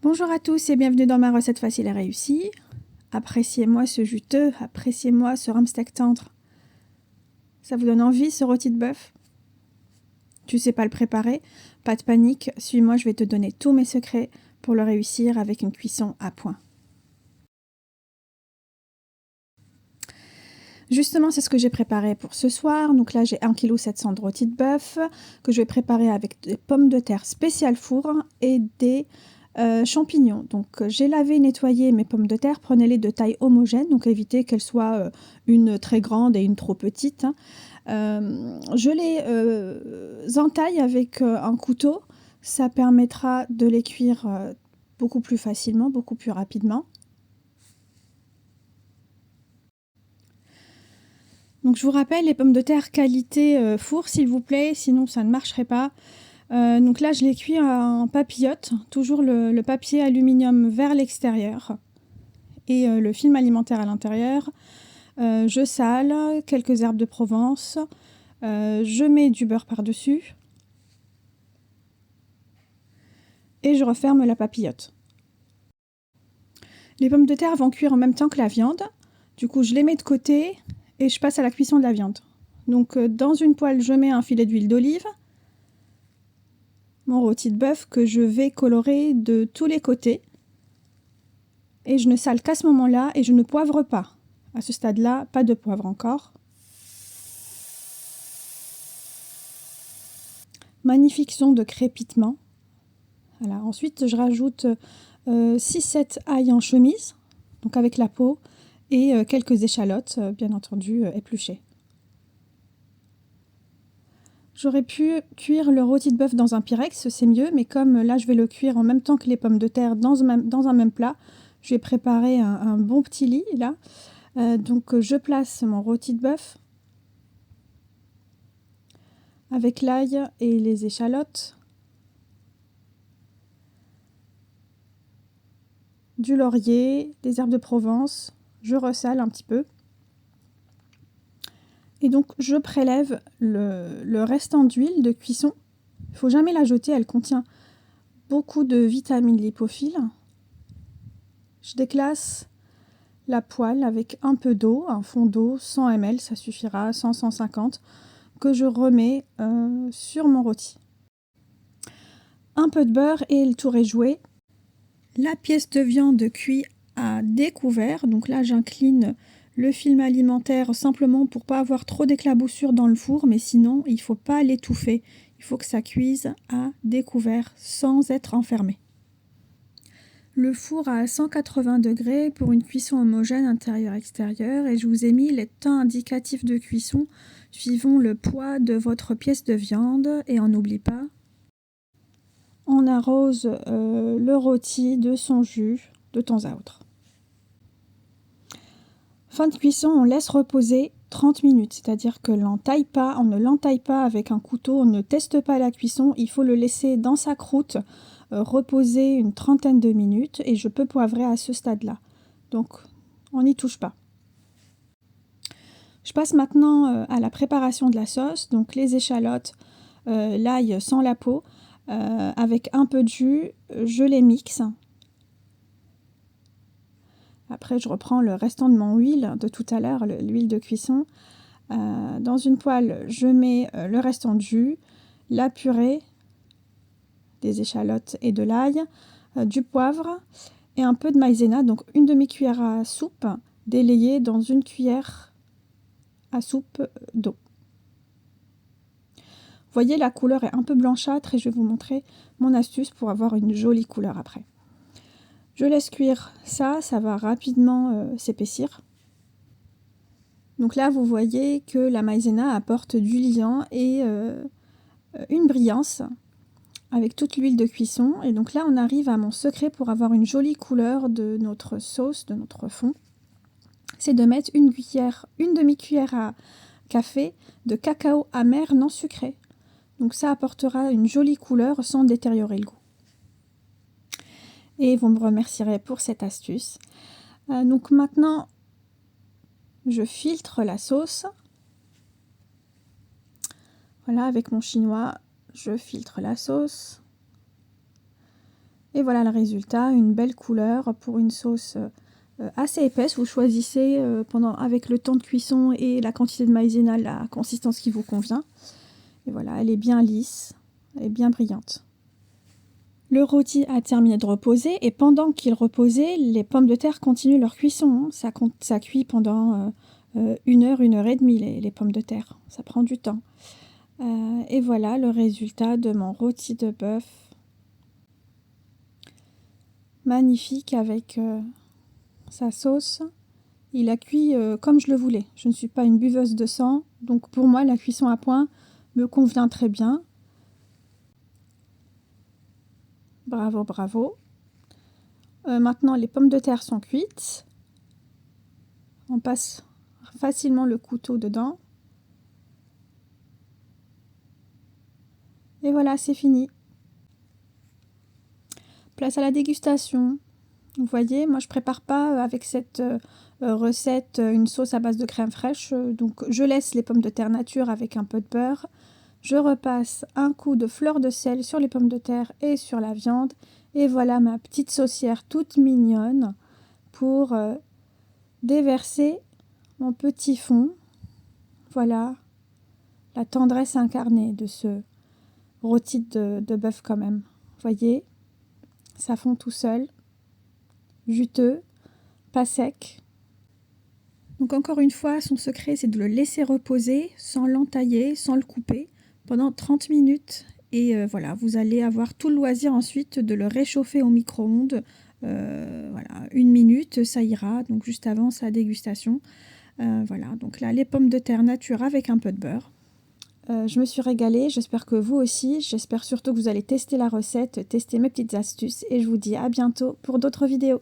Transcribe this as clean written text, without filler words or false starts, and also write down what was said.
Bonjour à tous et bienvenue dans ma recette facile à réussir. Appréciez-moi ce juteux, appréciez-moi ce rhum steak tendre. Ça vous donne envie ce rôti de bœuf? Tu sais pas le préparer? Pas de panique, suis-moi, je vais te donner tous mes secrets pour le réussir avec une cuisson à point. Justement, c'est ce que j'ai préparé pour ce soir. Donc là, j'ai 1,7 kg de rôti de bœuf que je vais préparer avec des pommes de terre spécial four et des champignons. Donc j'ai lavé et nettoyé mes pommes de terre. Prenez-les de taille homogène, donc évitez qu'elles soient une très grande et une trop petite. Je les entaille avec un couteau. Ça permettra de les cuire beaucoup plus facilement, beaucoup plus rapidement. Donc je vous rappelle les pommes de terre qualité four s'il vous plaît, sinon ça ne marcherait pas. Donc là je les cuis en papillote, toujours le papier aluminium vers l'extérieur et le film alimentaire à l'intérieur. Je sale, quelques herbes de Provence, je mets du beurre par-dessus et je referme la papillote. Les pommes de terre vont cuire en même temps que la viande, du coup je les mets de côté et je passe à la cuisson de la viande. Donc dans une poêle, je mets un filet d'huile d'olive, mon rôti de bœuf que je vais colorer de tous les côtés. Et je ne sale qu'à ce moment-là et je ne poivre pas. À ce stade-là, pas de poivre encore. Magnifique son de crépitement. Voilà. Ensuite, je rajoute 6-7 ails en chemise, donc avec la peau, et quelques échalotes, bien entendu, épluchées. J'aurais pu cuire le rôti de bœuf dans un Pyrex, c'est mieux, mais comme là je vais le cuire en même temps que les pommes de terre dans un même plat, je vais préparer un bon petit lit là. Donc je place mon rôti de bœuf avec l'ail et les échalotes, du laurier, des herbes de Provence, je ressale un petit peu. Et donc je prélève le restant d'huile de cuisson. Il ne faut jamais la jeter, elle contient beaucoup de vitamines lipophiles. Je déclasse la poêle avec un peu d'eau, un fond d'eau, 100 ml, ça suffira, 100-150, que je remets sur mon rôti. Un peu de beurre et le tour est joué. La pièce de viande cuit à découvert, donc là j'incline le film alimentaire simplement pour pas avoir trop d'éclaboussures dans le four, mais sinon il ne faut pas l'étouffer, il faut que ça cuise à découvert sans être enfermé. Le four à 180 degrés pour une cuisson homogène intérieur-extérieur et je vous ai mis les temps indicatifs de cuisson suivant le poids de votre pièce de viande et on n'oublie pas, on arrose le rôti de son jus de temps à autre. Fin de cuisson, on laisse reposer 30 minutes, c'est-à-dire que on ne l'entaille pas avec un couteau, on ne teste pas la cuisson, il faut le laisser dans sa croûte reposer une trentaine de minutes et je peux poivrer à ce stade-là. Donc on n'y touche pas. Je passe maintenant à la préparation de la sauce, donc les échalotes, l'ail sans la peau, avec un peu de jus, je les mixe. Après, je reprends le restant de mon huile de tout à l'heure, l'huile de cuisson. Dans une poêle, je mets le restant de jus, la purée, des échalotes et de l'ail, du poivre et un peu de maïzena, donc une demi-cuillère à soupe délayée dans une cuillère à soupe d'eau. Vous voyez, la couleur est un peu blanchâtre et je vais vous montrer mon astuce pour avoir une jolie couleur après. Je laisse cuire ça, ça va rapidement s'épaissir. Donc là, vous voyez que la maïzena apporte du liant et une brillance avec toute l'huile de cuisson. Et donc là, on arrive à mon secret pour avoir une jolie couleur de notre sauce, de notre fond. C'est de mettre une demi-cuillère à café de cacao amer non sucré. Donc ça apportera une jolie couleur sans détériorer le goût. Et vous me remercierez pour cette astuce. Donc maintenant, je filtre la sauce. Voilà, avec mon chinois, je filtre la sauce. Et voilà le résultat, une belle couleur pour une sauce assez épaisse. Vous choisissez avec le temps de cuisson et la quantité de maïzena la consistance qui vous convient. Et voilà, elle est bien lisse, elle est bien brillante. Le rôti a terminé de reposer et pendant qu'il reposait, les pommes de terre continuent leur cuisson. Ça cuit pendant 1 heure et demie les pommes de terre. Ça prend du temps. Et voilà le résultat de mon rôti de bœuf. Magnifique avec sa sauce. Il a cuit comme je le voulais. Je ne suis pas une buveuse de sang, donc pour moi la cuisson à point me convient très bien. Bravo, bravo. Maintenant les pommes de terre sont cuites. On passe facilement le couteau dedans. Et voilà, c'est fini. Place à la dégustation. Vous voyez, moi je prépare pas avec cette recette une sauce à base de crème fraîche. Donc je laisse les pommes de terre nature avec un peu de beurre. Je repasse un coup de fleur de sel sur les pommes de terre et sur la viande. Et voilà ma petite saucière toute mignonne pour déverser mon petit fond. Voilà la tendresse incarnée de ce rôti de bœuf quand même. Vous voyez, ça fond tout seul, juteux, pas sec. Donc encore une fois, son secret, c'est de le laisser reposer sans l'entailler, sans le couper, pendant 30 minutes. Et voilà, vous allez avoir tout le loisir ensuite de le réchauffer au micro-ondes. Voilà, 1 minute, ça ira, donc juste avant sa dégustation. Voilà, donc là, les pommes de terre nature avec un peu de beurre. Je me suis régalée, j'espère que vous aussi. J'espère surtout que vous allez tester la recette, tester mes petites astuces. Et je vous dis à bientôt pour d'autres vidéos.